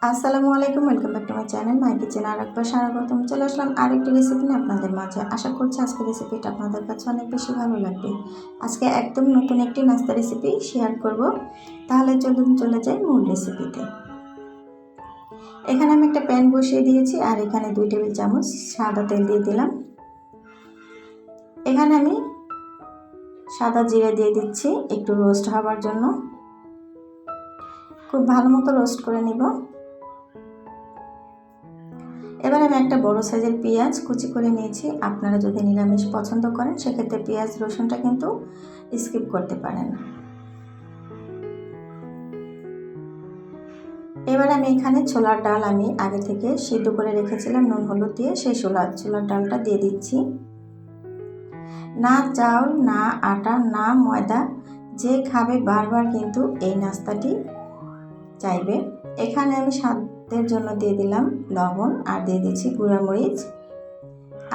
আসসালামু আলাইকুম, welcome back to my channel my kitchen. আর একবার স্বাগতম। চলে আসলাম আরেকটি রেসিপি নিয়ে আপনাদের মাঝে। আশা করছি আজকের রেসিপিটা আপনাদের কাছে অনেক বেশি ভালো লাগবে। আজকে একদম নতুন একটি নাস্তা রেসিপি শেয়ার করব। তাহলে চলুন চলে যাই মূল রেসিপিতে। এখানে আমি একটা প্যান বসিয়ে দিয়েছি আর এখানে 2 টেবিল চামচ সাদা তেল দিয়ে দিলাম। এখানে আমি সাদা জিরা দিয়ে দিচ্ছি একটু রোস্ট হওয়ার জন্য। খুব ভালো মতো রোস্ট করে নিব। এবার আমি একটা বড় সাইজের পেঁয়াজ কুচি করে নিয়েছি। আপনারা যদি নিরামিষ পছন্দ করেন সেক্ষেত্রে পেঁয়াজ রসুনটা কিন্তু স্কিপ করতে পারেন। এবার আমি এখানে ছোলার ডাল আমি আগে থেকে সিদ্ধ করে রেখেছিলাম নুন হলুদ দিয়ে, সেই ছোলার ডালটা দিয়ে দিচ্ছি। না চাউল, না আটা, না ময়দা, যে খাবে বারবার কিন্তু এই নাস্তাটি চাইবে। এখানে আমি স্বাদের জন্য দিয়ে দিলাম লবণ, আর দিয়ে দিচ্ছি গুঁড়া মরিচ,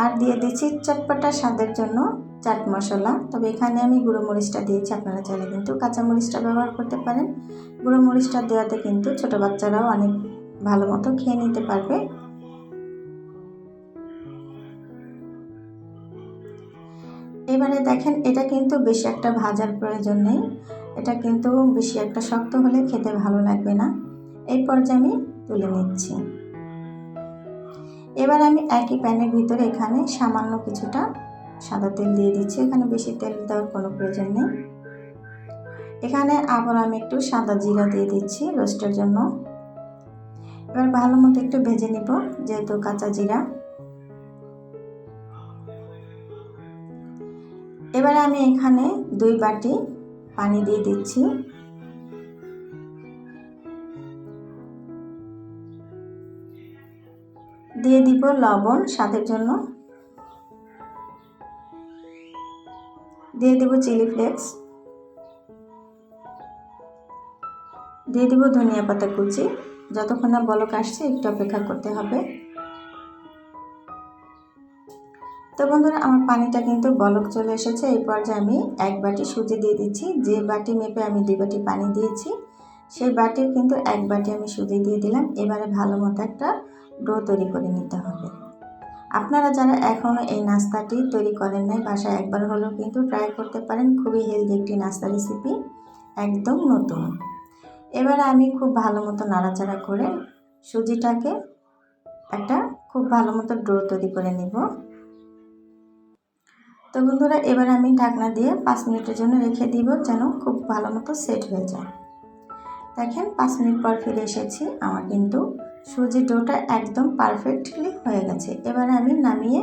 আর দিয়ে দিচ্ছি চটপটা স্বাদের জন্য চাট মশলা। তবে এখানে আমি গুঁড়ো মরিচটা দিয়েছি, আপনারা চাইলে কিন্তু কাঁচা মরিচটা ব্যবহার করতে পারেন। গুঁড়ো মরিচটা দেওয়াতে কিন্তু ছোট বাচ্চারাও অনেক ভালো মতো খেয়ে নিতে পারবে। এবারে দেখেন, এটা কিন্তু বেশি একটা ভাজার প্রয়োজন নেই। এটা কিন্তু বেশি একটা শক্ত হলে খেতে ভালো লাগবে না। এই পর্যায়ে আমি তুলে নিচ্ছি। এবার আমি একই প্যানের ভিতরে এখানে সামান্য কিছুটা সাদা তেল দিয়ে দিচ্ছি। এখানে বেশি তেল দেওয়ার কোনো প্রয়োজন নেই। এখানে আবার আমি একটু সাদা জিরা দিয়ে দিচ্ছি রোস্টের জন্য। এবার ভালো মতো একটু ভেজে নিব, যেহেতু কাঁচা জিরা। এবার আমি এখানে 2 বাটি পানি দিয়ে দিচ্ছি। দিয়ে দিব লবণ স্বাদের জন্য, দিয়ে দিব চিলি ফ্লেক্স, দিয়ে দিব ধনিয়া পাতা কুচি। যতক্ষণ না বলক আসছে একটু অপেক্ষা করতে হবে। তো বন্ধুরা, আমার পানিটা কিন্তু বলক চলে এসেছে। এই পর্যায়ে আমি 1 বাটি সুজি দিয়ে দিচ্ছি। যে বাটি মেপে আমি 2 বাটি পানি দিয়েছি সেই বাটির কিন্তু 1 বাটি আমি সুজি দিয়ে দিলাম। এবারে ভালো মতো একটা ডো তৈরি করে নিতে হবে। আপনারা যারা এখনও এই নাস্তাটি তৈরি করেন নাই, বাসায় একবার হলেও কিন্তু ট্রাই করতে পারেন। খুবই হেলদি একটি নাস্তা রেসিপি, একদম নতুন। এবার আমি খুব ভালো মতো নাড়াচাড়া করে সুজিটাকে একটা খুব ভালো মতো ডো তৈরি করে নিব। তো বন্ধুরা, এবার আমি ঢাকনা দিয়ে 5 মিনিটের জন্য রেখে দিব, যেন খুব ভালো মতো সেট হয়ে যায়। দেখেন 5 মিনিট পর ফিরে এসেছি। আমার কিন্তু সুজির ডোটা একদম পারফেক্টলি হয়ে গেছে। এবারে আমি নামিয়ে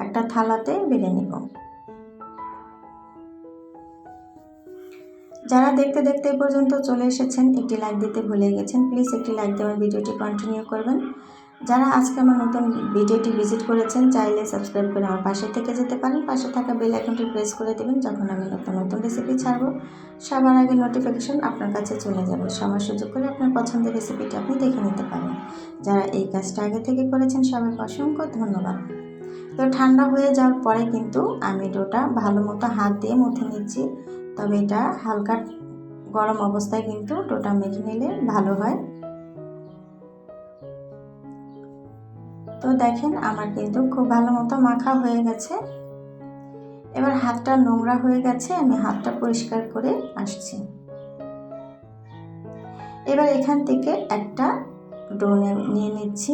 একটা থালাতে বেড়ে নিব। যারা দেখতে দেখতে এই পর্যন্ত চলে এসেছেন, একটি লাইক দিতে ভুলে গেছেন, প্লিজ একটি লাইক দিয়ে আমার ভিডিওটি কন্টিনিউ করবেন। যারা আজকে আমার নতুন ভিডিওটি ভিজিট করেছেন, চাইলে সাবস্ক্রাইব করে আমার পাশে থেকে যেতে পারেন। পাশে থাকা বেল আইকনটি প্রেস করে দেবেন। যখন আমি নতুন নতুন রেসিপি ছাড়বো সবার আগে নোটিফিকেশন আপনার কাছে চলে যাবে। সময় সুযোগ করে আপনার পছন্দের রেসিপিটি আপনি দেখে নিতে পারেন। যারা এই কাজটা আগে থেকে করেছেন সবাইকে অসংখ্য ধন্যবাদ। তো ঠান্ডা হয়ে যাওয়ার পরে কিন্তু আমি ডোটা ভালো মতো হাত দিয়ে মুথে নিচ্ছি। তবে এটা হালকা গরম অবস্থায় কিন্তু ডোটা মেখে নিলে ভালো হয়। তো দেখেন, আমার কিন্তু খুব ভালো মতো মাখা হয়ে গেছে। এবার হাতটা নোংরা হয়ে গেছে, আমি হাতটা পরিষ্কার করে আসছি। এবার এখান থেকে একটা ডো নিয়ে নিচ্ছি,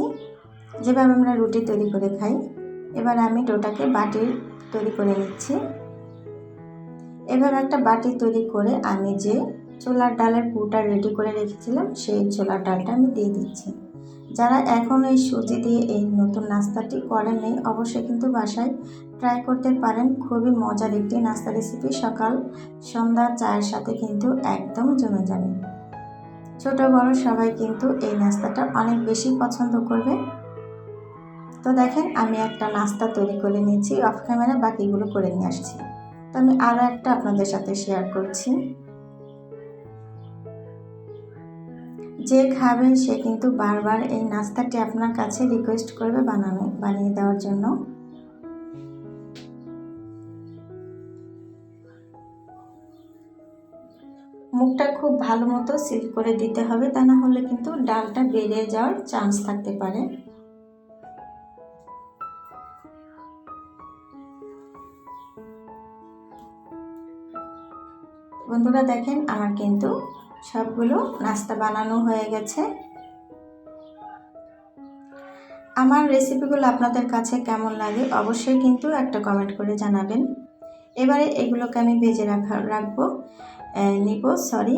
যেভাবে আমরা রুটি তৈরি করে খাই। এবার আমি ডোটাকে বাটি তৈরি করে নিচ্ছি। এভাবে একটা বাটি তৈরি করে আমি যে ছোলার ডালের পুরটা রেডি করে রেখেছিলাম সেই ছোলার ডালটা আমি দিয়ে দিচ্ছি। যারা এখন এই সুজি দিয়ে এই নতুন নাস্তাটি করেননি, অবশ্যই কিন্তু বাসায় ট্রাই করতে পারেন। খুবই মজার একটি নাস্তা রেসিপি, সকাল সন্ধ্যা চায়ের সাথে কিন্তু একদম জমে যাবে। ছোট বড় সবাই কিন্তু এই নাস্তাটা অনেক বেশি পছন্দ করবে। তো দেখেন, আমি একটা নাস্তা তৈরি করে নিয়েছি, অফ ক্যামেরা বাকিগুলো করে নিয়ে আসছি। তো আমি আরও একটা আপনাদের সাথে শেয়ার করছি। যে খাবে সে কিন্তু বারবার এই নাস্তাটি আপনার কাছে রিকোয়েস্ট করবে বানিয়ে দেওয়ার জন্য। মুখটা খুব ভালো মতো সিল করে দিতে হবে, তা না হলে কিন্তু ডালটা বেড়ে যাওয়ার চান্স থাকতে পারে। বন্ধুরা দেখেন আমার কিন্তু সবগুলো নাস্তা বানানো হয়ে গেছে। আমার রেসিপিগুলো আপনাদের কাছে কেমন লাগে অবশ্যই কিন্তু একটা কমেন্ট করে জানাবেন। এবারে এগুলোকে আমি ভেজে রাখবো সরি।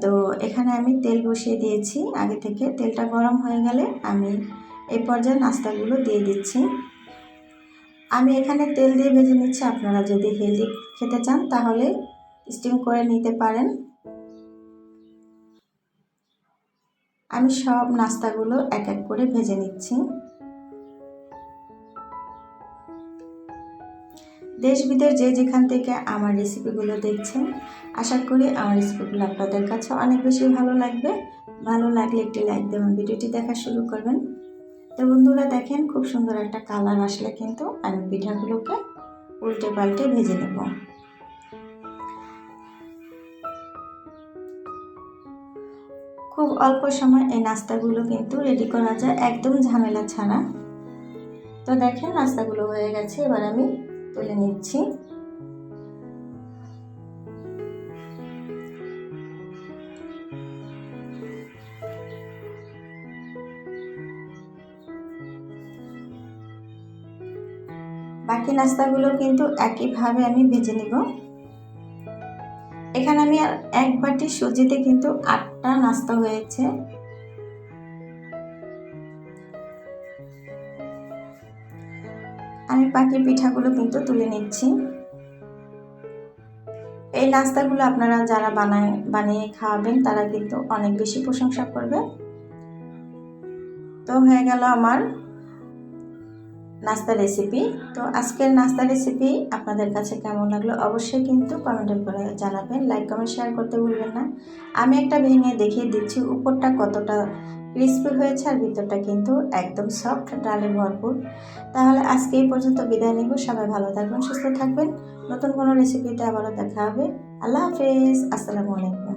তো এখানে আমি তেল বসিয়ে দিয়েছি আগে থেকে। তেলটা গরম হয়ে গেলে আমি এই পর্যায়ে নাস্তাগুলো দিয়ে দিচ্ছি। আমি এখানে তেল দিয়ে ভেজে নিচ্ছি, আপনারা যদি হেলদি খেতে চান তাহলে স্টিম করে নিতে পারেন। আমি সব নাস্তাগুলো এক এক করে ভেজে নিচ্ছি। দেশ বিদেশ যে যেখান থেকে আমার রেসিপিগুলো দেখছেন, আশা করি আমার রেসিপিগুলো আপনাদের কাছে অনেক বেশি ভালো লাগবে। ভালো লাগলে একটি লাইক দিয়ে আমার ভিডিওটি দেখা শুরু করবেন। তো বন্ধুরা দেখেন খুব সুন্দর একটা কালার আসলে কিন্তু আমি পিঠাগুলোকে উল্টে পাল্টে ভেজে নেব। খুব অল্প সময় এই নাস্তাগুলো কিন্তু রেডি করা যায়, একদম ঝামেলা ছাড়া। তো দেখেন নাস্তাগুলো হয়ে গেছে, এবার আমি তুলে নিচ্ছি। বাকি নাস্তাগুলো কিন্তু একইভাবে আমি ভেজে নিব। এখানে আমি আর এক বাটি সুজিতে কিন্তু 8টা নাস্তা হয়েছে। আমি বাকি পিঠাগুলো কিন্তু তুলে নিচ্ছি। এই নাস্তাগুলো আপনারা যারা বানিয়ে খাওয়াবেন তারা কিন্তু অনেক বেশি প্রশংসা করবে। তো হয়ে গেল আমার নাস্তা রেসিপি। তো আজকের নাস্তা রেসিপি আপনাদের কাছে কেমন লাগলো অবশ্যই কিন্তু কমেন্টে করে জানাবেন। লাইক কমেন্ট শেয়ার করতে ভুলবেন না। আমি একটা ভেঙে দেখিয়ে দিচ্ছি উপরটা কতটা ক্রিস্পি হয়েছে আর ভিতরটা কিন্তু একদম সফট, ডালে ভরপুর। তাহলে আজকে এই পর্যন্ত বিদায় নিব। সবাই ভালো থাকবেন, সুস্থ থাকবেন। নতুন কোনো রেসিপিতে আবারও দেখা হবে। আল্লাহ হাফেজ, আসসালামু আলাইকুম।